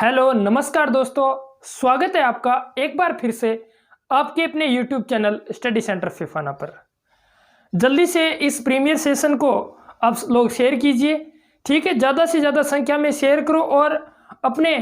Hello नमस्कार दोस्तों, स्वागत है आपका एक बार फिर से आपके अपने YouTube channel study centre Phefana पर। जल्दी से इस प्रीमियर सेशन को आप लोग शेयर कीजिए, ठीक है। ज़्यादा से ज़्यादा संख्या में शेयर करो और अपने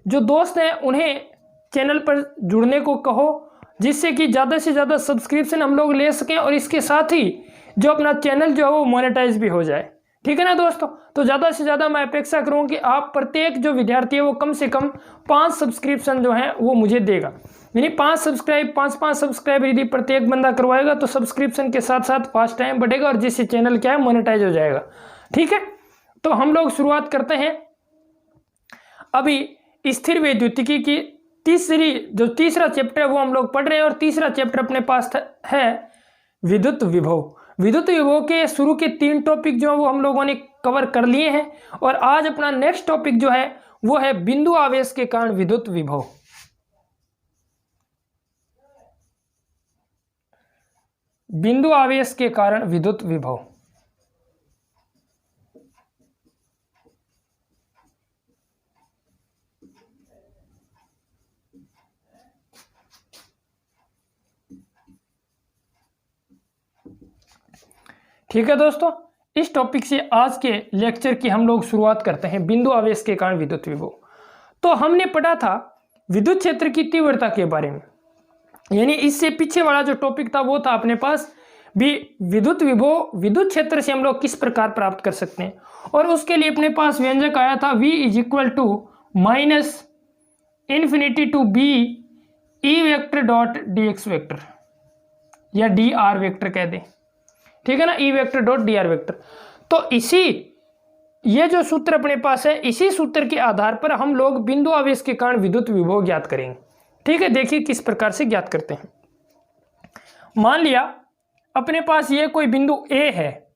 जो दोस्त हैं उन्हें चैनल पर जुड़ने को कहो, जिससे कि ज़्यादा से ज़्यादा सब्सक्रिप्शन हम लोग ले सकें और इसके साथ ही जो अपना चैनल जो है वो मोनेटाइज भी हो जाए, ठीक है ना दोस्तों। तो ज़्यादा से ज़्यादा मैं अपेक्षा करूँ कि आप प्रत्येक जो विद्यार्थी है वो कम से कम 5 सब्सक्रिप्शन जो है वो मुझे देगा, यानी 5 सब्सक्राइब यदि प्रत्येक बंदा करवाएगा तो सब्सक्रिप्शन के साथ साथ फास्ट टाइम बढ़ेगा और जिससे चैनल क्या है मोनेटाइज हो जाएगा, ठीक है। तो हम लोग शुरुआत करते हैं। अभी स्थिर वैद्युतिकी की तीसरा चैप्टर है वो हम लोग पढ़ रहे हैं और तीसरा चैप्टर अपने पास है विद्युत विभव। विद्युत विभव के शुरू के 3 टॉपिक जो है वो हम लोगों ने कवर कर लिए हैं और आज अपना नेक्स्ट टॉपिक जो है वो है बिंदु आवेश के कारण विद्युत विभव। बिंदु आवेश के कारण विद्युत विभव। ठीक है दोस्तों, इस टॉपिक से आज के लेक्चर की हम लोग शुरुआत करते हैं। बिंदु आवेश के कारण विद्युत विभव। तो हमने पढ़ा था विद्युत क्षेत्र की तीव्रता के बारे में, यानी इससे पीछे वाला जो टॉपिक था वो था अपने पास भी विद्युत विभव विद्युत क्षेत्र से हम लोग किस प्रकार प्राप्त कर सकते हैं। और उसके लिए अपने पास व्यंजक आया था V -∞ to B E vector dot dx vector या dr वेक्टर कह दें, ठीक है ना, E vector dot dr vector. तो ये जो सूत्र अपने पास है, इसी सूत्र के आधार पर हम लोग बिंदु आवेश के कारण विद्युत विभव ज्ञात करेंगे, ठीक है। देखिए किस प्रकार से ज्ञात करते हैं। मान लिया अपने पास ये कोई बिंदु A है,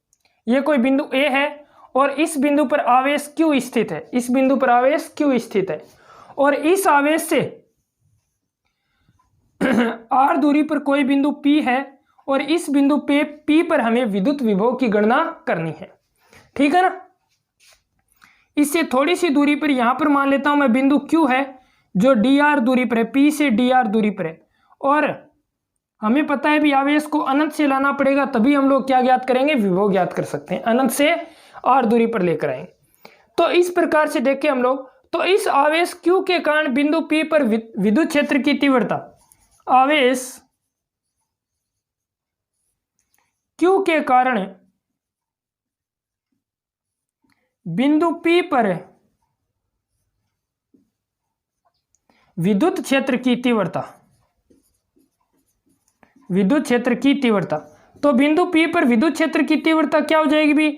ये कोई बिंदु A है और इस बिंदु पर आवेश Q स्थित है, इस बिंदु पर आवेश Q स्थित है और इस आवेश से R दूरी पर कोई बिंदु P है और इस बिंदु पे P पर हमें विद्युत विभव की गणना करनी है, ठीक है ना। इससे थोड़ी सी दूरी पर यहां पर मान लेता हूं मैं बिंदु Q है जो dr दूरी पर है, P से dr दूरी पर है और हमें पता है भी आवेश को अनंत से लाना पड़ेगा, तभी हम लोग क्या ज्ञात करेंगे, विभव ज्ञात कर सकते हैं। अनंत से r दूरी पर लेकर आएंगे। तो इस प्रकार से देखें हम लोग, तो इस आवेश Q के कारण बिंदु P पर विद्युत क्षेत्र की तीव्रता, आवेश Q के कारण बिंदु P पर विद्युत क्षेत्र की तीव्रता, विद्युत क्षेत्र की तीव्रता। तो बिंदु P पर विद्युत क्षेत्र की तीव्रता क्या हो जाएगी भी,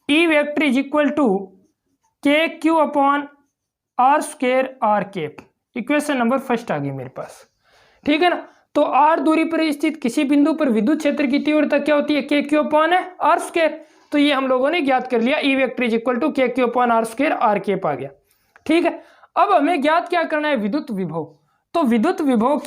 E vector KQ upon R square R cap. Equation number first आ गई मेरे पास, ठीक है ना। तो R दूरी पर स्थित किसी बिंदु पर विद्युत क्षेत्र की तीव्रता क्या होती है, KQ अपॉन R स्क्वायर। तो ये हम लोगों ने ज्ञात कर लिया, E vector KQ upon R square R cap आ गया, ठीक है। अब हमें ज्ञात क्या करना है, विद्युत विभव। तो विद्युत विभव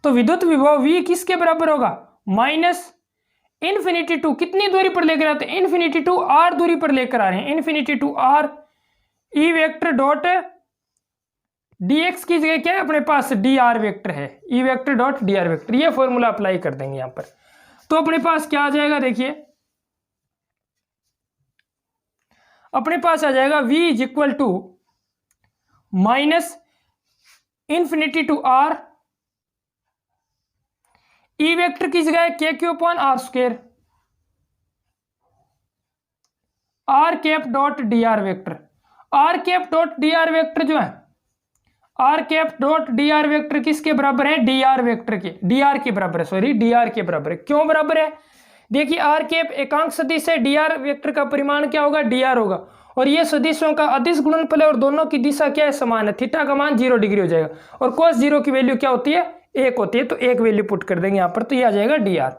तो विद्युत विभव V किसके बराबर होगा, -∞ टू कितनी दूरी पर लेकर आते हैं, ∞ टू R दूरी पर लेकर आ रहे हैं, ∞ to R E vector dot dx की जगह क्या है अपने पास, dr वेक्टर है, E vector dot dr vector. ये फॉर्मूला अप्लाई कर देंगे यहां पर। तो अपने पास क्या आ जाएगा, देखिए अपने पास आ जाएगा V -∞ to R E vector की जगह KQ upon R square R cap dot dr vector. R cap dot dr vector जो है, R cap dot dr vector किसके बराबर है, dr वेक्टर के, dr के बराबर है, सॉरी dr के बराबर है। क्यों बराबर है, देखिए R कैप एकांक सदिश है, dr वेक्टर का परिमाण क्या होगा, dr होगा और ये सदिशों का अदिश गुणनफल है और दोनों की दिशा क्या है, समान है। थीटा का मान 0 डिग्री हो जाएगा और cos 0 की वैल्यू क्या होती है, 1 होती है। तो 1 वैल्यू पुट कर देंगे यहाँ पर, तो ये आ जाएगा dr,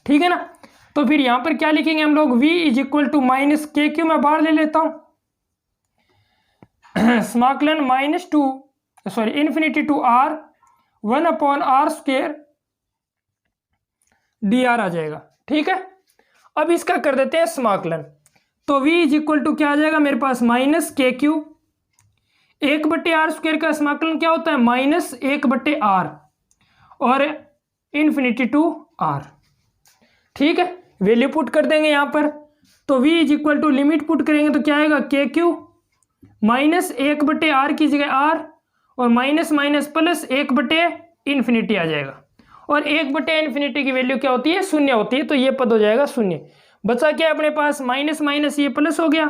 ठीक है ना। तो फिर यहाँ पर क्या लिखेंगे हम लोग, V -KQ मैं बाहर ले लेता हूं, समाकलन ∞ to R 1 upon R square dr आ जाएगा, ठीक है। अब इसका कर देते हैं समाकलन। तो v इज इक्वल टू क्या आ जाएगा मेरे पास माइनस के क्यू, 1/r² का समाकलन क्या होता है माइनस 1/r और इन्फिनिटी टू r। ठीक है, वैल्यू पुट कर देंगे यहां पर। तो v is equal to limit put करेंगे तो क्या आएगा के क्यू माइनस 1/r की जगह r और माइनस माइनस प्लस 1/∞ आ जाएगा। और 1/∞ की वैल्यू क्या होती है शून्य होती है, तो ये पद हो जाएगा शून्य। बचा क्या अपने पास माइनस माइनस ये प्लस हो गया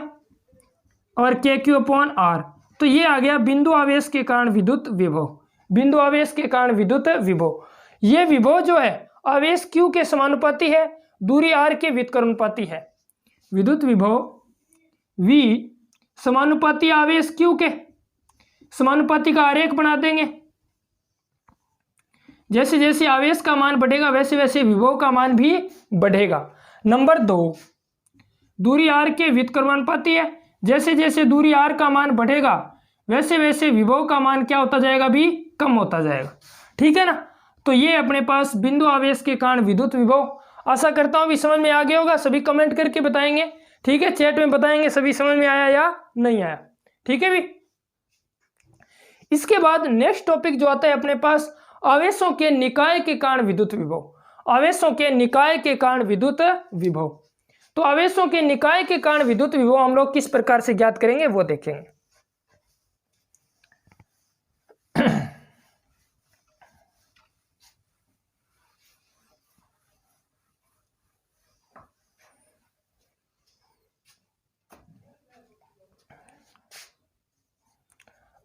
और के क्यू अपॉन आर। तो ये आ गया बिंदु आवेश के कारण विद्युत विभव। बिंदु आवेश के कारण विद्युत विभव, ये विभव जो है आवेश क्यू के समानुपाती है, दूरी आर के व्युत्क्रमानुपाती है। विद्युत विभव v समानुपाती आवेश क्यू के समानुपाती का आरेख बना देंगे। जैसे जैसे आवेश का मान बढ़ेगा वैसे वैसे विभव का मान भी बढ़ेगा। नंबर 2, दूरी r के व्युत्क्रमानुपाती है। जैसे जैसे दूरी r का मान बढ़ेगा वैसे वैसे विभव का मान क्या होता जाएगा भी कम होता जाएगा। ठीक है ना। तो ये अपने पास बिंदु आवेश के कारण विद्युत विभव। आशा करता हूं भी समझ में आ गया होगा। सभी कमेंट करके बताएंगे, ठीक है, चैट में बताएंगे सभी समझ में आया या नहीं आया। ठीक है भी। इसके बाद नेक्स्ट टॉपिक जो आता है अपने पास आवेशों के निकाय के कारण विद्युत विभव। आवेशों के निकाय के कारण विद्युत विभव। तो आवेशों के निकाय के कारण विद्युत विभव हम लोग किस प्रकार से ज्ञात करेंगे वो देखेंगे।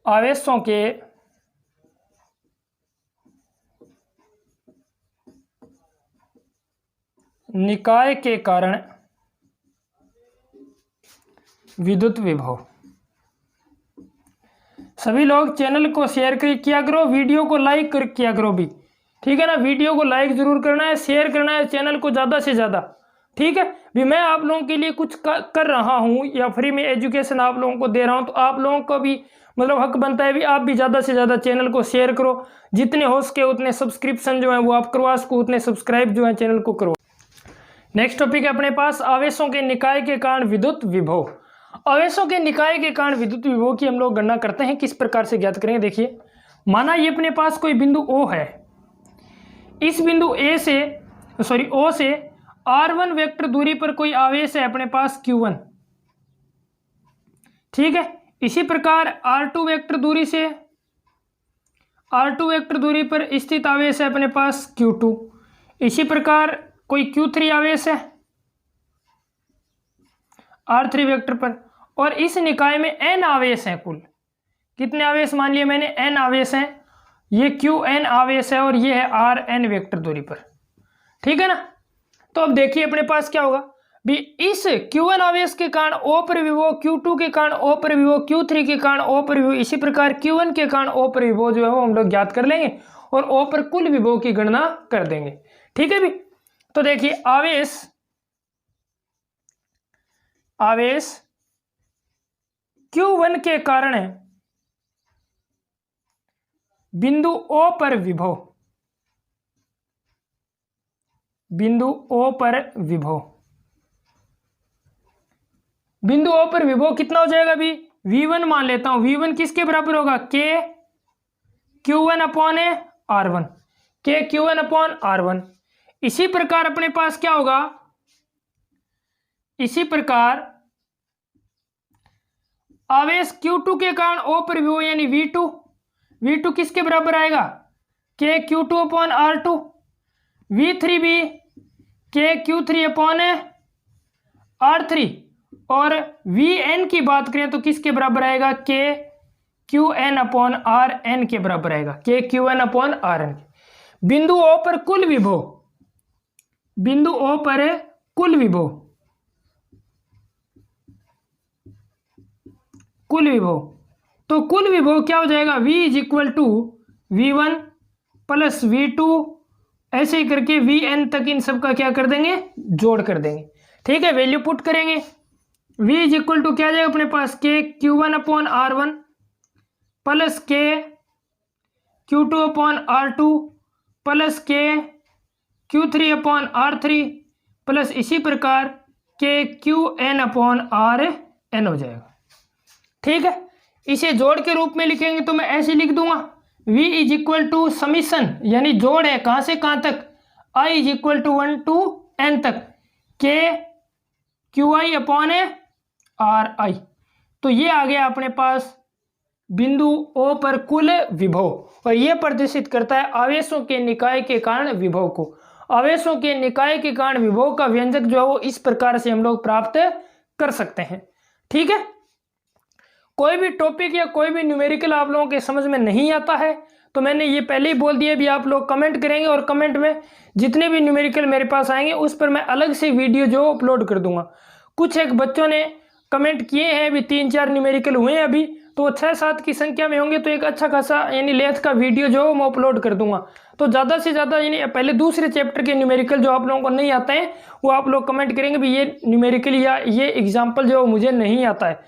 आवेशों के निकाय के कारण विद्युत विभव। सभी लोग चैनल को शेयर किया करो, वीडियो को लाइक किया करो भी। ठीक है ना, वीडियो को लाइक जरूर करना है, शेयर करना है चैनल को ज़्यादा से ज़्यादा। ठीक है भी। मैं आप लोगों के लिए कुछ कर रहा हूँ या फ्री में एजुकेशन आप लोगों को दे रहा हूँ, तो आप लोगों को भी मतलब हक बनता है भी आप भी ज़्यादा से ज़्यादा चैनल को शेयर करो। जितने हो सके उतने सब्सक्रिप्शन जो है वो आप करवा सको, उतने सब्सक्राइब जो है चैनल को करो। नेक्स्ट टॉपिक है अपने पास आवेशों के निकाय के कारण विद्युत विभव। आवेशों के निकाय के कारण विद्युत विभव की हम लोग गणना करते हैं। किस प्रकार से ज्ञात करेंगे देखिए। माना ये अपने पास कोई बिंदु O है, इस बिंदु O से R1 वेक्टर दूरी पर कोई आवेश है अपने पास Q1। ठीक है, इसी प्रकार R2 वेक्टर दूरी पर स्थित आवेश है अपने पास Q2। इसी प्रकार कोई Q3 आवेश है R3 वेक्टर पर, और इस निकाय में n आवेश हैं। कुल कितने आवेश मान लिए मैंने n आवेश हैं। ये Qn आवेश है और ये है Rn वेक्टर दूरी पर। ठीक है ना। तो अब देखिए अपने पास क्या होगा भी, इस Q1 आवेश के कारण O पर विभव, Q2 के कारण O पर विभव, Q3 के कारण O पर विभव, इसी प्रकार Q1 के कारण O पर विभव जो है वो हम लोग ज्ञात कर लेंगे और O पर कुल विभव की गणना कर देंगे। ठीक है भी। तो देखिए आवेश Q1 के कारण है बिंदु O पर विभव, बिंदु O पर विभव कितना हो जाएगा भी V1 मान लेता हूं। V1 किसके बराबर होगा K Q1 upon R1, K Q1 upon R1। इसी प्रकार अपने पास क्या होगा, इसी प्रकार आवेश Q2 के कारण O पर विभव यानी V2 किसके बराबर आएगा K Q2 upon R2। V3 भी K Q3 अपॉन R3। और Vn की बात करें तो किसके बराबर आएगा K Qn अपॉन Rn के बराबर आएगा, K Qn अपॉन Rn। बिंदु O पर कुल विभव, बिंदु O पर कुल विभव तो कुल विभव क्या हो जाएगा V is equal to V1 plus V2 ऐसे ही करके Vn तक इन सब का क्या कर देंगे जोड़ कर देंगे। ठीक है, वैल्यू पुट करेंगे। V इज इक्वल टू क्या जाएगा अपने पास K Q1 upon R1 plus K Q2 upon R2 plus K Q3 upon R3 plus इसी प्रकार के Q N upon R N हो जाएगा। ठीक है, इसे जोड़ के रूप में लिखेंगे तो मैं ऐसे लिख दूंगा v is equal to summation, यानी जोड़ है कहां से कहां तक, i is equal to 1 to n तक, k Q I upon R I. तो ये आ गया अपने पास बिंदु O पर कुल विभव, और यह प्रदर्शित करता है आवेशों के निकाय के कारण विभव को। आवेशों के निकाय के कारण विभव का व्यंजक जो है वो इस प्रकार से हम लोग प्राप्त कर सकते हैं। ठीक है, कोई भी टॉपिक या कोई भी न्यूमेरिकल आप लोगों के समझ में नहीं आता है तो मैंने ये पहले ही बोल दिया, भी आप लोग कमेंट करेंगे और कमेंट में जितने भी न्यूमेरिकल मेरे पास आएंगे उस पर मैं अलग से वीडियो जो अपलोड कर दूंगा। कुछ एक बच्चों ने कमेंट किए हैं, अभी 3-4 न्यूमेरिकल हुए हैं अभी, तो 6-7 की संख्या में होंगे तो एक अच्छा खासा यानी लेंथ का वीडियो जो मैं अपलोड कर दूंगा। तो ज़्यादा से ज़्यादा यानी पहले दूसरे चैप्टर के न्यूमेरिकल जो आप लोगों को नहीं आते हैं वो आप लोग कमेंट करेंगे भी ये न्यूमेरिकल या ये एग्जाम्पल जो मुझे नहीं आता है,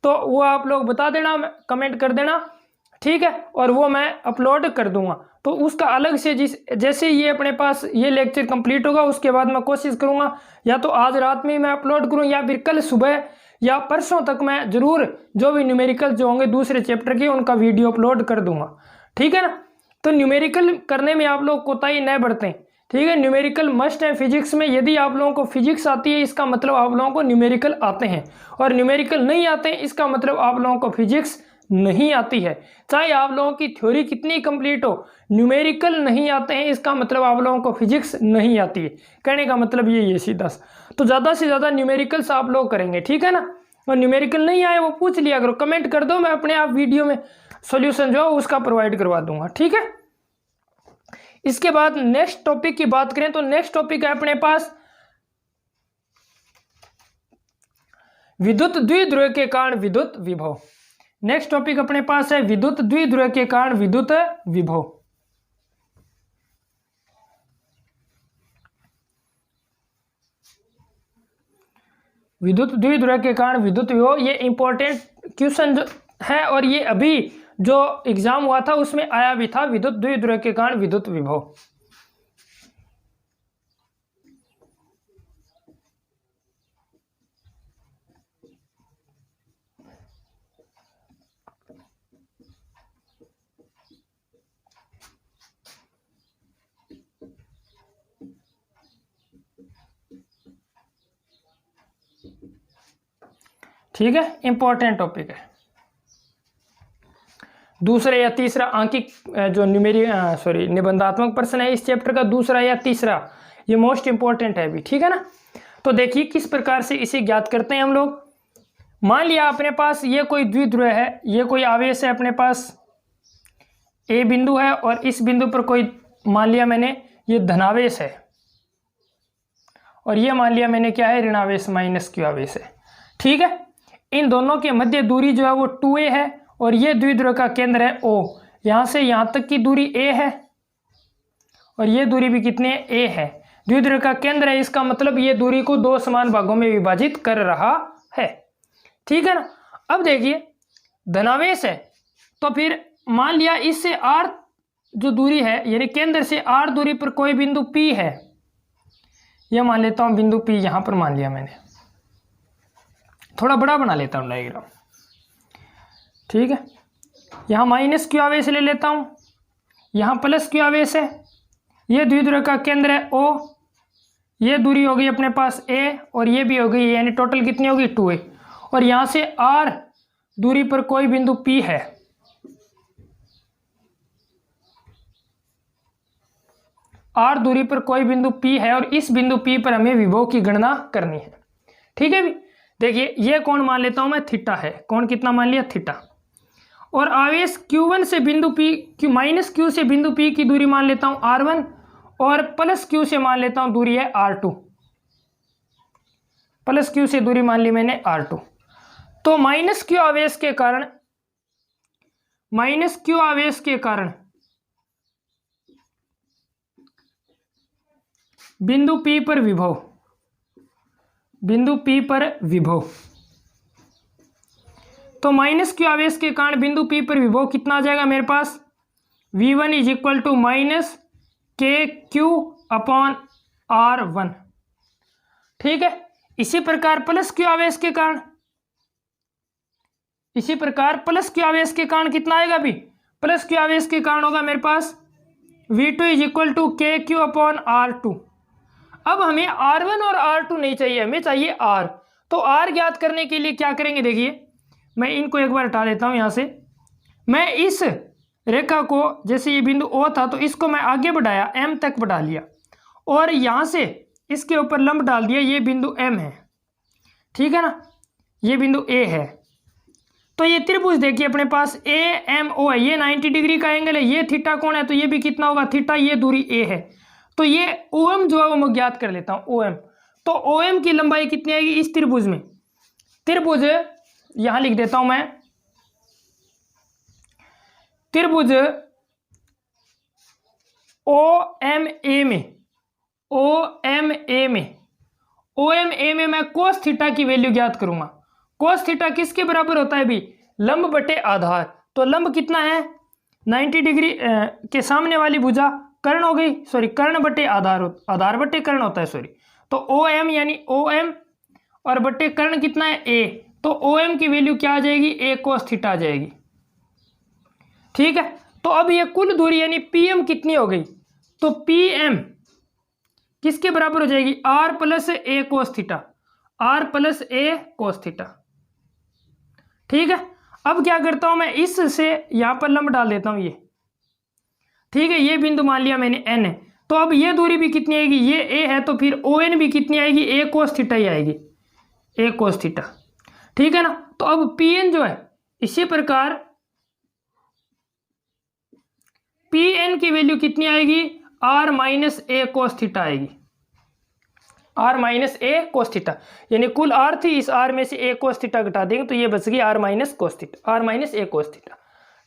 तो वो आप लोग बता देना, कमेंट कर देना। ठीक है, और वो मैं अपलोड कर दूंगा। तो उसका अलग से जैसे ये अपने पास ये लेक्चर कंप्लीट होगा उसके बाद मैं कोशिश करूंगा या तो आज रात में मैं अपलोड करूं या फिर कल सुबह या परसों तक मैं जरूर जो भी न्यूमेरिकल जो होंगे दूसरे चैप्टर के उनका वीडियो अपलोड कर दूंगा। ठीक है ना, तो न्यूमेरिकल करने में आप लोग कोताही न बरतें। ठीक है, न्यूमेरिकल मस्ट है फिजिक्स में। यदि आप लोगों को फिजिक्स आती है इसका मतलब आप लोगों को न्यूमेरिकल आते हैं, और न्यूमेरिकल नहीं आते हैं इसका मतलब आप लोगों को फिजिक्स नहीं आती है। चाहे आप लोगों की थ्योरी कितनी कंप्लीट हो, न्यूमेरिकल नहीं आते हैं इसका मतलब आप लोगों को फिजिक्स नहीं आती है। कहने का मतलब ये सीधा। तो ज़्यादा से ज़्यादा न्यूमेरिकल्स आप लोग करेंगे। ठीक है ना, और न्यूमेरिकल नहीं आए वो पूछ लिया करो, कमेंट कर दो, मैं अपने आप वीडियो में सोल्यूशन जो उसका प्रोवाइड करवा दूंगा। ठीक है, इसके बाद नेक्स्ट टॉपिक की बात करें तो नेक्स्ट टॉपिक है अपने पास विद्युत द्विध्रुव के कारण विद्युत विभव। नेक्स्ट टॉपिक अपने पास है विद्युत द्विध्रुव के कारण विद्युत विभव। विद्युत द्विध्रुव के कारण विद्युत विभव, ये इंपॉर्टेंट क्वेश्चन है और ये अभी जो एग्जाम हुआ था उसमें आया भी था, विद्युत द्विध्रुव के कारण विद्युत विभव। ठीक है, इंपॉर्टेंट टॉपिक है। दूसरे या तीसरा आंकिक जो निबंधात्मक प्रश्न है इस चैप्टर का, दूसरा या तीसरा, ये मोस्ट इंपॉर्टेंट है अभी। ठीक है ना, तो देखिए किस प्रकार से इसे ज्ञात करते हैं हम लोग। मान लिया अपने पास ये कोई द्विध्रुव है, ये कोई आवेश है अपने पास ए बिंदु है और इस बिंदु पर कोई मान लिया मैंने ये धनावेश है और ये मान लिया मैंने क्या है ऋणावेश माइनस क्यू आवेश है। ठीक है, इन दोनों के मध्य दूरी जो है वो 2a है और ये द्विध्रुव का केंद्र है O। यहाँ से यहाँ तक की दूरी a है और ये दूरी भी कितनी है a है। द्विध्रुव का केंद्र है, इसका मतलब ये दूरी को 2 समान भागों में विभाजित कर रहा है। ठीक है ना, अब देखिए धनावेश है तो फिर मान लिया इससे r जो दूरी है यानी केंद्र से r दूरी पर कोई बिंदु P है, यह मान लेता हूं बिंदु P, यहां पर मान लिया मैंने, थोड़ा बड़ा बना लेता हूं डायग्राम। ठीक है, यहाँ माइनस क्यू आवेश ले लेता हूँ, यहाँ प्लस क्यू आवेश है, ये द्विध्रुव का केंद्र है O, ये दूरी हो गई अपने पास A और ये भी हो गई, यानी टोटल कितनी होगी 2a, और यहाँ से R दूरी पर कोई बिंदु P है। R दूरी पर कोई बिंदु P है और इस बिंदु P पर हमें विभव की गणना करनी है। ठीक है भी, देखिए ये कोण मान लेता हूं मैं थीटा है, कोण कितना मान लिया थीटा, और आवेश Q1 से बिंदु P माइनस Q से बिंदु P की दूरी मान लेता हूं R1 और प्लस Q से मान लेता हूं दूरी है R2, प्लस Q से दूरी मान ली मैंने R2। तो माइनस Q आवेश के कारण बिंदु P पर विभव, तो माइनस Q आवेश के कारण बिंदु P पर विभव कितना आ जाएगा मेरे पास, V1 is equal to minus KQ upon R1। ठीक है। इसी प्रकार प्लस क्यू आवेश के कारण, इसी प्रकार प्लस क्यू आवेश के कारण कितना आएगा अभी, प्लस क्यू आवेश के कारण होगा मेरे पास V2 इज इक्वल टू के क्यू अपॉन R2। अब हमें R1 और R2 नहीं चाहिए, हमें चाहिए R। तो R ज्ञात करने के लिए क्या करेंगे, देखिए मैं इनको एक बार हटा देता हूं यहां से। मैं इस रेखा को, जैसे ये बिंदु O था तो इसको मैं आगे बढ़ाया, M तक बढ़ा लिया और यहां से इसके ऊपर लंब डाल दिया, ये बिंदु M है, ठीक है ना, ये बिंदु A है। तो ये त्रिभुज देखिए अपने पास AMO है, ये 90 डिग्री का एंगल है, ये थीटा कोण है, तो ये भी कितना होगा थीटा, ये दूरी A है। तो ये OM जो है वो मैं ज्ञात कर लेता हूं, OM। तो OM की लंबाई कितनी आएगी इस त्रिभुज में, त्रिभुज यहां लिख देता हूं मैं, त्रिभुज OMA में मैं कोस थीटा की वैल्यू ज्ञात करूंगा। कोस थीटा किसके बराबर होता है भी, लंब बटे आधार। तो लंब कितना है 90 डिग्री के सामने वाली भुजा कर्ण हो गई, सॉरी कर्ण बटे आधार, आधार बटे कर्ण होता है, सॉरी। तो OM यानी OM और बटे कर्ण कितना है A, तो OM की वैल्यू क्या आ जाएगी, A कोस थीटा आ जाएगी, ठीक है। तो अब ये कुल दूरी यानी PM कितनी हो गई, तो PM किसके बराबर हो जाएगी, R plus A cos theta, R plus A cos theta, ठीक है। अब क्या करता हूं मैं, इससे यहां पर लंब डाल देता हूं ये, ठीक है। ये बिंदु मान लिया मैंने N है, तो अब ये दूरी भी कितनी आएगी, ये A है, तो फिर ON भी कितनी आएगी, A कोस थीटा ही आएगी, A कोस थीटा, ठीक है ना। तो अब PN जो है, इसी प्रकार PN की वैल्यू कितनी आएगी, R minus A cos theta आएगी, R minus A cos theta, यानी कुल R थी, इस R में से A कोस थीटा घटा देंगे तो ये बच गई R minus cos theta, R minus A cos theta,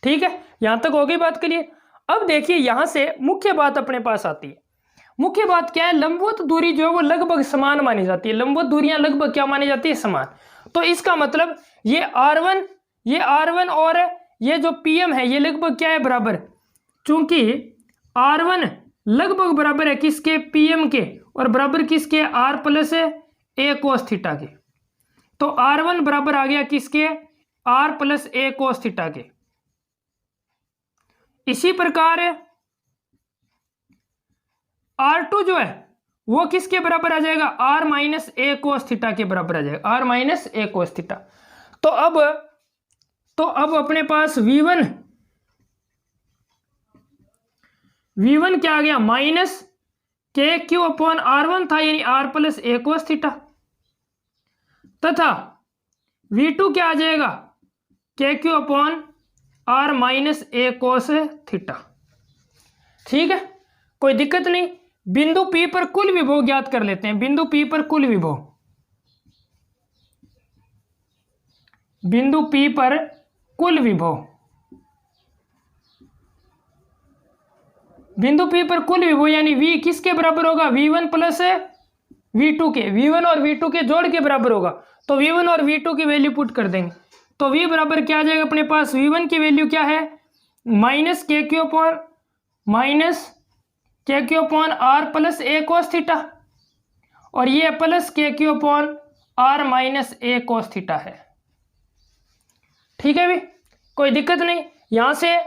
ठीक है। यहां तक हो गई बात के लिए। अब देखिए यहां से मुख्य बात अपने पास आती है। मुख्य बात क्या है, लंबवत दूरी जो है वो लगभग समान मानी जाती है, लंबवत दूरियां लगभग क्या मानी जाती है, समान। तो इसका मतलब ये R1 और ये जो PM है ये लगभग क्या है, बराबर। चूंकि R1 लगभग बराबर है किसके, PM के, और बराबर किसके, R plus A cos theta के। तो R1 बराबर आ गया किसके, R plus A cos theta के। इसी प्रकार R2 जो है वो किसके बराबर आ जाएगा, R minus A cos theta के बराबर आ जाएगा, R minus A cos theta. तो अब अपने पास V1 क्या आ गया, माइनस के क्यू अपॉन R1 था, यानी R plus A cos theta, तथा V2 क्या आ जाएगा, K Q upon R minus A cos theta, ठीक है। कोई दिक्कत नहीं। बिंदु P पर कुल विभव ज्ञात कर लेते हैं, बिंदु P पर कुल विभव, बिंदु P पर कुल विभव, बिंदु P पर कुल विभव यानी V किसके बराबर होगा, V1 प्लस V2 के, V1 और V2 के जोड़ के बराबर होगा। तो V1 और V2 की वैल्यू पुट कर देंगे, तो V बराबर क्या आ जाएगा अपने पास, V1 की वैल्यू क्या है, माइनस के Q upon R plus A cos theta, और ये प्लस के Q upon R minus A cos theta है, ठीक है भी, कोई दिक्कत नहीं। यहां से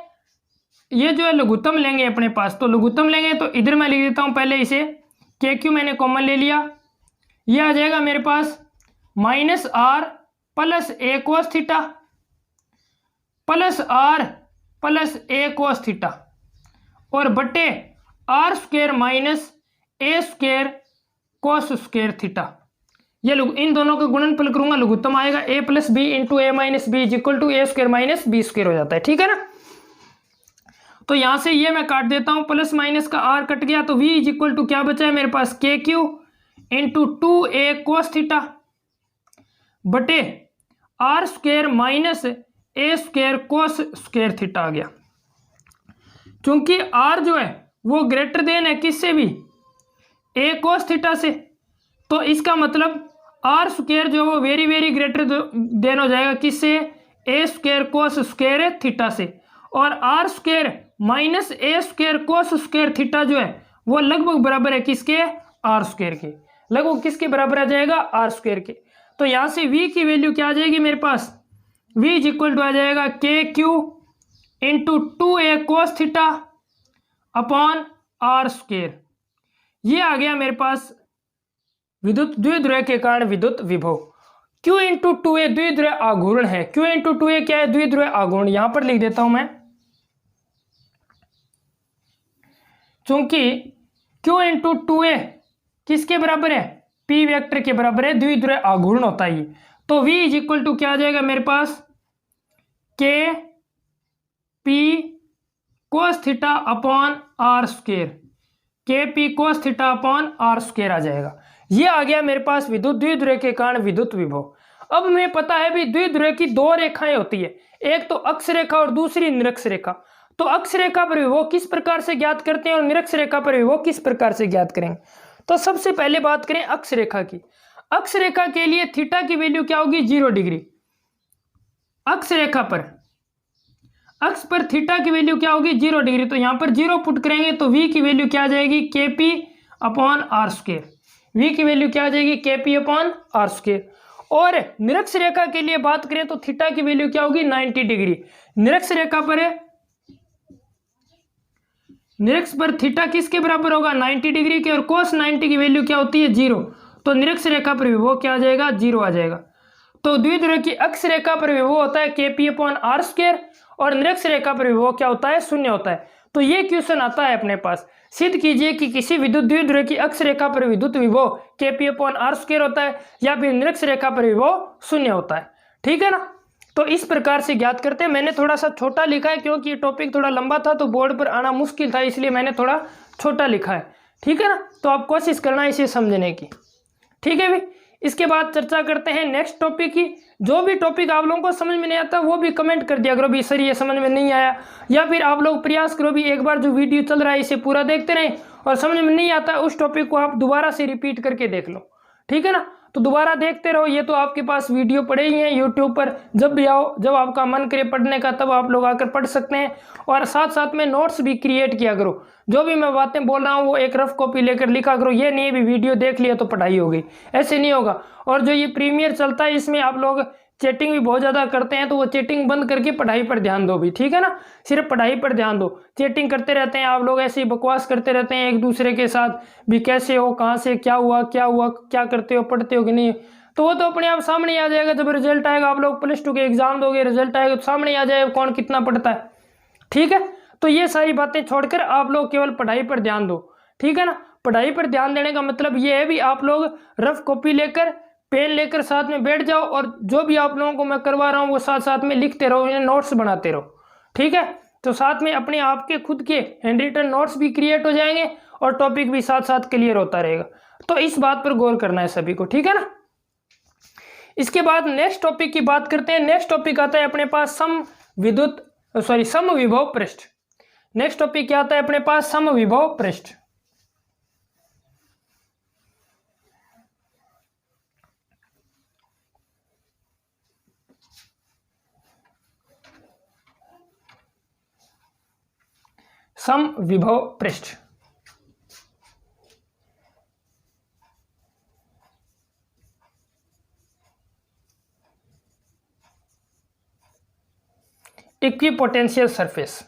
ये जो है लघुत्तम लेंगे अपने पास, तो लघुत्तम लेंगे तो इधर मैं लिख देता हूं पहले इसे, के क्यू मैंने कॉमन ले लिया, ये आ जाएगा मेरे पास minus R plus A cos theta plus R plus A cos theta, और बटे R square minus A square cos square theta. ये इन दोनों का गुणनफल करूंगा, लघुत्तम आएगा A plus B into A minus B is equal to A square minus B square हो जाता है, ठीक है ना। तो यहां से ये मैं काट देता हूं, प्लस माइनस का R कट गया, तो V इज इक्वल टू क्या बचा है मेरे पास, K Q into 2A cos theta बटे R square minus A square cos square theta आ गया। क्योंकि R जो है वो ग्रेटर देन है किससे भी, A कोस थीटा से, तो इसका मतलब R स्क्वायर जो है वो वेरी वेरी ग्रेटर देन हो जाएगा किससे, A square cos square theta से, और R square minus A square cos square theta जो है वो लगभग बराबर है किसके, R स्क्वायर के। लगभग किसके बराबर आ जाएगा, आर स्क्वायर के। तो यहां से v की वैल्यू क्या आ जाएगी मेरे पास, v इज इक्वल टू आ जाएगा K Q into 2a cos theta upon R square. ये आ गया मेरे पास विद्युत द्विध्रुव के कारण विद्युत विभव। Q इंटू 2a द्विध्रुव आघूर्ण है, Q इंटू 2a क्या है, द्विध्रुव आघूर्ण। यहां पर लिख देता हूं मैं, चूंकि Q इंटू 2a किसके बराबर है, P वेक्टर के बराबर है, द्विध्रुव आघूर्ण होता है ये। तो V इज इक्वल टू क्या आ जाएगा मेरे पास, K P cos theta upon R square, K P cos theta upon R square आ जाएगा। ये आ गया मेरे पास विद्युत द्विध्रुव के कारण विद्युत विभव। अब हमें पता है भी द्विध्रुव की दो रेखाएं होती है, एक तो अक्ष रेखा और दूसरी निरक्ष रेखा। तो अक्ष रेखा पर विभव किस प्रकार से ज्ञात करते हैं और निरक्ष रेखा पर विभव किस प्रकार से ज्ञात करेंगे। तो सबसे पहले बात करें अक्ष रेखा की। अक्ष रेखा के लिए थीटा की वैल्यू क्या होगी, 0 डिग्री। अक्ष रेखा पर, अक्ष पर थीटा की वैल्यू क्या होगी, 0 डिग्री। तो यहां पर 0 पुट करेंगे तो v की वैल्यू क्या आ जाएगी, K P upon R square. v की वैल्यू क्या आ जाएगी, K P upon R square. और निरक्ष रेखा के लिए बात करें तो थीटा की वैल्यू क्या होगी, 90 डिग्री। निरक्ष रेखा पर, निरक्ष पर थीटा किसके बराबर होगा, 90 डिग्री के, और कोस 90 की वैल्यू क्या होती है, 0। तो निरक्ष रेखा पर विभव क्या आ जाएगा, 0 आ जाएगा। तो द्विध्रुव की अक्ष रेखा पर विभव होता है के पी अपॉन आर स्क्वायर और निरक्ष रेखा पर विभव क्या होता है, 0 होता है। तो ये क्वेश्चन आता है अपने पास, सिद्ध कीजिए कि किसी विद्युत द्विध्रुव की अक्ष रेखा पर विद्युत विभव के पी अपॉन आर स्क्वायर होता है या फिर निरक्ष रेखा पर विभव 0 होता है। ठीक है ना। तो इस प्रकार से ज्ञात करते हैं। मैंने थोड़ा सा छोटा लिखा है क्योंकि ये टॉपिक थोड़ा लंबा था तो बोर्ड पर आना मुश्किल था, इसलिए मैंने थोड़ा छोटा लिखा है। ठीक है ना। तो आप कोशिश करना इसे समझने की। ठीक है भाई। इसके बाद चर्चा करते हैं नेक्स्ट टॉपिक की। जो भी टॉपिक आप लोगों को समझ में नहीं आता वो भी कमेंट कर दिया करो भी सर ये समझ में नहीं आया, या फिर आप लोग प्रयास करो भी एक बार जो वीडियो चल रहा है इसे पूरा देखते रहें और समझ में नहीं आता उस टॉपिक को आप दोबारा से रिपीट करके देख लो। ठीक है ना। तो दोबारा देखते रहो, ये तो आपके पास वीडियो पड़े ही हैं यूट्यूब पर, जब भी आओ, जब आपका मन करे पढ़ने का तब आप लोग आकर पढ़ सकते हैं। और साथ साथ में नोट्स भी क्रिएट किया करो, जो भी मैं बातें बोल रहा हूँ वो एक रफ कॉपी लेकर लिखा करो। ये नहीं भी वीडियो देख लिया तो पढ़ाई हो गई, ऐसे नहीं होगा। और जो ये प्रीमियर चलता है इसमें आप लोग चैटिंग भी बहुत ज़्यादा करते हैं, तो वो चैटिंग बंद करके पढ़ाई पर ध्यान दो भी। ठीक है ना। सिर्फ पढ़ाई पर ध्यान दो, चैटिंग करते रहते हैं आप लोग, ऐसे ही बकवास करते रहते हैं एक दूसरे के साथ भी, कैसे हो, कहाँ से, क्या हुआ, क्या करते हो, पढ़ते हो कि नहीं। तो वो तो अपने आप सामने आ जाएगा जब रिजल्ट आएगा। आप लोग +2 के एग्जाम दोगे, रिजल्ट आएगा तो सामने आ जाएगा कौन कितना पढ़ता है। ठीक है। तो ये सारी बातें छोड़कर आप लोग केवल पढ़ाई पर ध्यान दो। ठीक है ना। पढ़ाई पर ध्यान देने का मतलब ये है भी आप लोग रफ कॉपी लेकर, पेन लेकर साथ में बैठ जाओ और जो भी आप लोगों को मैं करवा रहा हूँ वो साथ साथ में लिखते रहो, इन्हें नोट्स बनाते रहो। ठीक है। तो साथ में अपने आपके खुद के हैंड रिटन नोट्स भी क्रिएट हो जाएंगे और टॉपिक भी साथ साथ क्लियर होता रहेगा। तो इस बात पर गौर करना है सभी को। ठीक है ना। इसके बाद नेक्स्ट टॉपिक की बात करते हैं। नेक्स्ट टॉपिक आता है अपने पास समविभव पृष्ठ। नेक्स्ट टॉपिक क्या आता है अपने पास, समविभव पृष्ठ। समविभव पृष्ठ। Equipotential surface.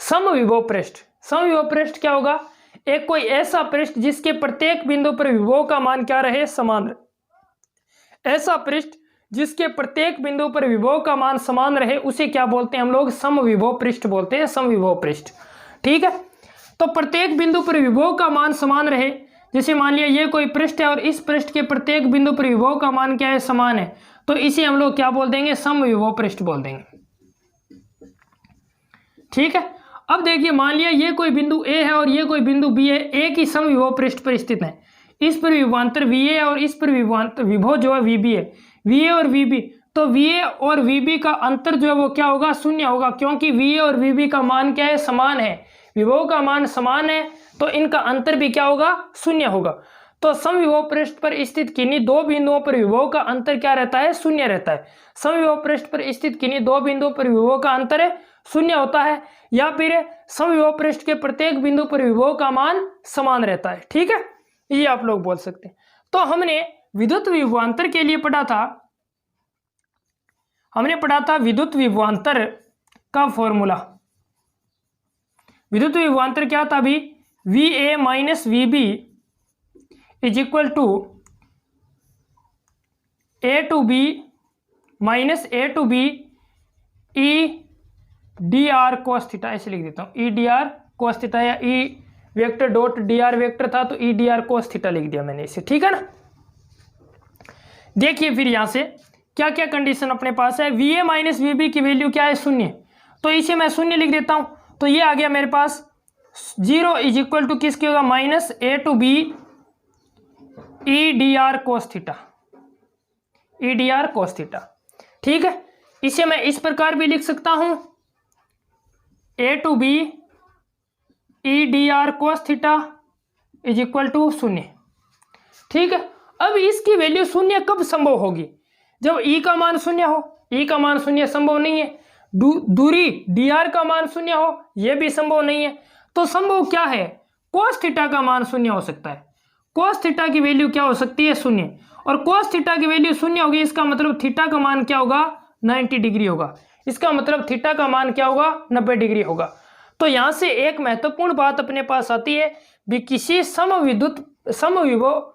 समविभव पृष्ठ। समविभव पृष्ठ क्या होगा, एक कोई ऐसा पृष्ठ जिसके प्रत्येक बिंदु पर विभव का मान क्या रहे, समान रहे। ऐसा पृष्ठ जिसके प्रत्येक बिंदु पर विभव का मान समान रहे उसे क्या बोलते हैं हम लोग, समविभव पृष्ठ बोलते हैं, समविभव पृष्ठ। ठीक है। तो प्रत्येक बिंदु पर विभव का मान समान रहे, जैसे मान लिया ये कोई पृष्ठ है और इस पृष्ठ के प्रत्येक बिंदु पर विभव का मान क्या है, समान है, तो इसे हम लोग क्या बोल देंगे, समविभव पृष्ठ बोल देंगे। ठीक है। अब देखिए मान लिया ये कोई बिंदु ए है और ये कोई बिंदु बी है, एक ही समविभव पृष्ठ पर स्थित है। इस पर विभवांतर वी ए और इस पर विभव जो है वीबी है, वी ए और वीबी। तो वी ए और वीबी का अंतर जो है वो क्या होगा, 0 होगा, क्योंकि वी ए और वीबी का मान क्या है, समान है, विभव का मान समान है, तो इनका अंतर भी क्या होगा, 0 होगा। तो समविभव पृष्ठ पर स्थित किन्हीं दो बिंदुओं पर विभव का अंतर क्या रहता है, 0 रहता है। समविभव पृष्ठ पर स्थित किन्हीं दो बिंदुओं पर विभव का अंतर है 0 होता है, या फिर समविभव पृष्ठ के प्रत्येक बिंदु पर विभव का मान समान रहता है। ठीक है। ये आप लोग बोल सकते हैं। तो हमने विद्युत विभवांतर के लिए पढ़ा था, हमने पढ़ा था विद्युत विभवांतर का फॉर्मूला। विद्युत विभवांतर क्या था अभी, VA minus VB is equal to A to B minus A to B E dr cos theta, ऐसे लिख देता हूँ, E dr cos थीटा, या E vector dot dr vector था तो E dr cos थीटा लिख दिया मैंने इसे, ठीक है ना। देखिए फिर यहां से क्या क्या कंडीशन अपने पास है, VA माइनस VB की वैल्यू क्या है, शून्य, तो इसे मैं शून्य लिख देता हूं, तो ये आ गया मेरे पास 0 इज इक्वल टू किसके होगा, minus A to B E dr cos theta, E dr cos theta, ठीक है। इसे मैं इस प्रकार भी लिख सकता हूं, A to B E dr cos theta is equal to शून्य, ठीक है। अब इसकी वैल्यू शून्य कब संभव होगी, जब E का मान शून्य हो, E का मान शून्य संभव नहीं है, दूरी dr का मान शून्य हो, यह भी संभव नहीं है, तो संभव क्या है, cos थीटा का मान शून्य हो सकता है, cos थीटा की वैल्यू क्या हो सकती है, शून्य, और cos थीटा की वैल्यू शून्य होगी, इसका मतलब थीटा का मान क्या होगा, 90 डिग्री होगा, इसका मतलब थीटा का मान क्या होगा, 90 डिग्री होगा। तो यहां से एक महत्वपूर्ण बात अपने पास आती है भी, किसी समविभव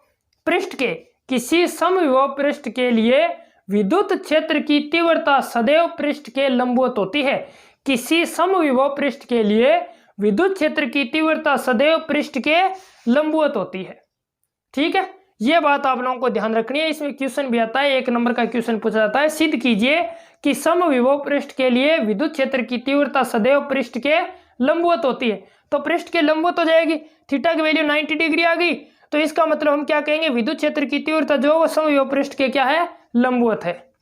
पृष्ठ के लिए विद्युत क्षेत्र की तीव्रता सदैव पृष्ठ के लंबवत होती है, किसी समविभव पृष्ठ के लिए विद्युत क्षेत्र की तीव्रता सदैव पृष्ठ के लंबवत होती है, ठीक है। यह बात आप लोगों को ध्यान रखनी है, इसमें क्वेश्चन भी आता है, 1 नंबर का क्वेश्चन पूछा जाता है, सिद्ध कीजिए कि समविभव पृष्ठ के लिए विद्युत क्षेत्र की तीव्रता सदैव पृष्ठ के लंबवत होती है, तो पृष्ठ के लंबवत हो जाएगी, थीटा की वैल्यू 90 डिग्री आ गई, तो इसका मतलब हम क्या कहेंगे, विद्युत क्षेत्र की तीव्रता जो वो समविभव पृष्ठ के क्या है, लंबवत है,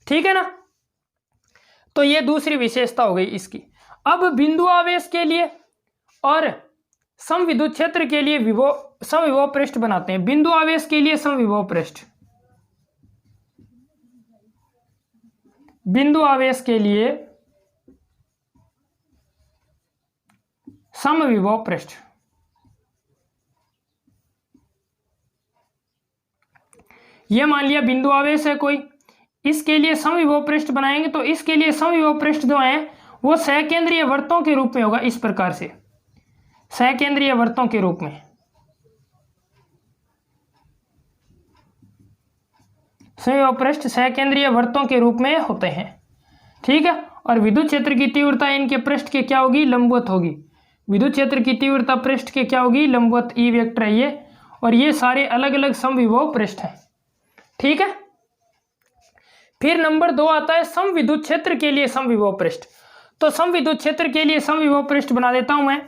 ठीक है ना। तो ये दूसरी विशेषता हो गई इसकी। अब बिंदु आवेश के लिए और समविद्युत क्षेत्र के लिए समविभव पृष्ठ बनाते हैं। बिंदु आवेश के लिए समविभव पृष्ठ, बिंदु आवेश के लिए समविभव पृष्ठ, यह मान लिया बिंदु आवेश है कोई, इसके लिए समविभव पृष्ठ बनाएंगे, तो इसके लिए समविभव पृष्ठ जो है वो सहकेंद्रीय वृत्तों के रूप में होगा, इस प्रकार से सहकेंद्रीय वृत्तों के रूप में, समविभव पृष्ठ सहकेंद्रीय वृत्तों के रूप में होते हैं, ठीक है। और विद्युत क्षेत्र की तीव्रता इनके पृष्ठ के क्या होगी, लंबवत होगी, विद्युत क्षेत्र की तीव्रता पृष्ठ के क्या होगी, लंबवत, ई वेक्टर है ये, और ये सारे अलग अलग समविभव पृष्ठ हैं, ठीक है। फिर नंबर 2 आता है समविद्युत क्षेत्र के लिए समविभव पृष्ठ। तो समविद्युत क्षेत्र के लिए समविभव पृष्ठ बना देता हूं मैं।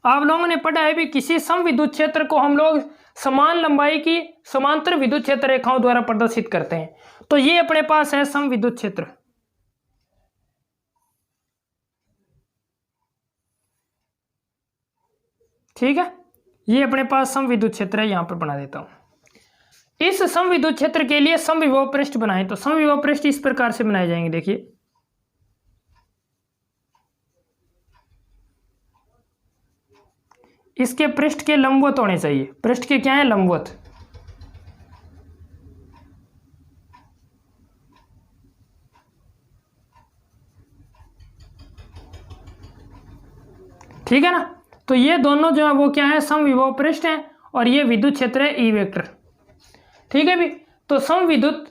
आप लोगों ने पढ़ा है भी, किसी समविद्युत क्षेत्र को हम लोग समान लंबाई की समांतर विद्युत क्षेत्र रेखाओं द्वारा प्रदर्शित करते हैं, तो ये अपने पास है समविद्युत क्षेत्र, ठीक है। ये अपने पास समविद्युत क्षेत्र है, यहां पर बना देता हूं। इस समविद्युत क्षेत्र के लिए समविभव पृष्ठ बनाएं, तो समविभव पृष्ठ इस प्रकार से बनाए जाएंगे, देखिए इसके पृष्ठ के लंबवत होने चाहिए, पृष्ठ के क्या है, लंबवत, ठीक है ना। तो ये दोनों जो है वो क्या है, समविभव पृष्ठ है, और ये विद्युत क्षेत्र है ई वेक्टर, ठीक है भी। तो समविद्युत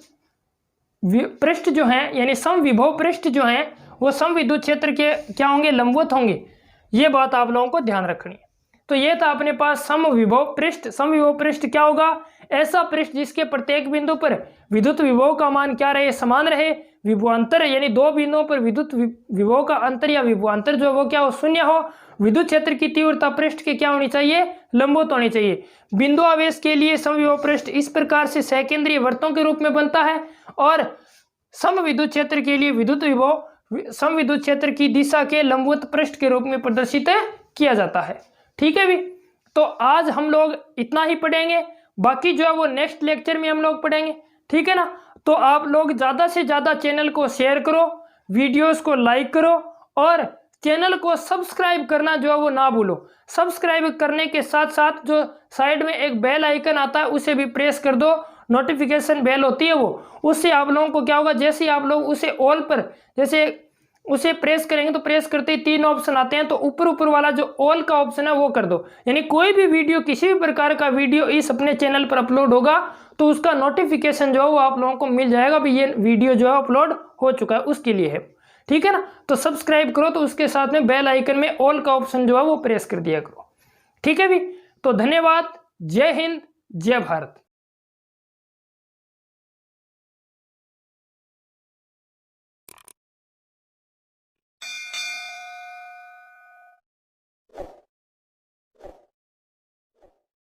पृष्ठ जो है, यानी समविभव पृष्ठ जो है वो समविद्युत क्षेत्र के क्या होंगे, लंबवत होंगे, ये बात आप लोगों को ध्यान रखनी है। तो ये था अपने पास समविभव पृष्ठ। समविभव पृष्ठ क्या होगा, ऐसा पृष्ठ जिसके प्रत्येक बिंदु पर विद्युत विभव का मान क्या रहे, समान रहे, विभवांतर यानी दो बिंदुओं पर विद्युत विभव का अंतर या विभवांतर जो वो क्या हो, शून्य हो, विद्युत क्षेत्र की तीव्रता पृष्ठ के क्या होनी चाहिए, लंबवत होनी चाहिए। बिंदु आवेश के लिए समविभव पृष्ठ इस प्रकार से सहकेंद्रीय वृत्तों के रूप में बनता है, और समविद्युत क्षेत्र के लिए विद्युत विभव समविद्युत क्षेत्र की दिशा के लंबवत पृष्ठ के रूप में प्रदर्शित किया जाता है, ठीक है भी। तो आज हम लोग इतना ही पढ़ेंगे, बाकी जो है वो नेक्स्ट लेक्चर में हम लोग पढ़ेंगे, ठीक है ना। तो आप लोग ज़्यादा से ज़्यादा चैनल को शेयर करो, वीडियोस को लाइक करो, और चैनल को सब्सक्राइब करना जो है वो ना भूलो। सब्सक्राइब करने के साथ साथ जो साइड में एक बेल आइकन आता है उसे भी प्रेस कर दो, नोटिफिकेशन बेल होती है वो, उससे आप लोगों को क्या होगा, जैसे ही आप लोग उसे ऑल पर जैसे उसे प्रेस करेंगे तो प्रेस करते ही 3 ऑप्शन आते हैं, तो ऊपर वाला जो ऑल का ऑप्शन है वो कर दो, यानी कोई भी वीडियो, किसी भी प्रकार का वीडियो इस अपने चैनल पर अपलोड होगा तो उसका नोटिफिकेशन जो है वो आप लोगों को मिल जाएगा भी ये वीडियो जो है अपलोड हो चुका है, उसके लिए है। ठीक है ना, तो सब्सक्राइब करो तो उसके साथ में बेल आइकन में ऑल का ऑप्शन जो है वो प्रेस कर दिया करो। ठीक है भी, तो धन्यवाद, जय हिंद, जय भारत।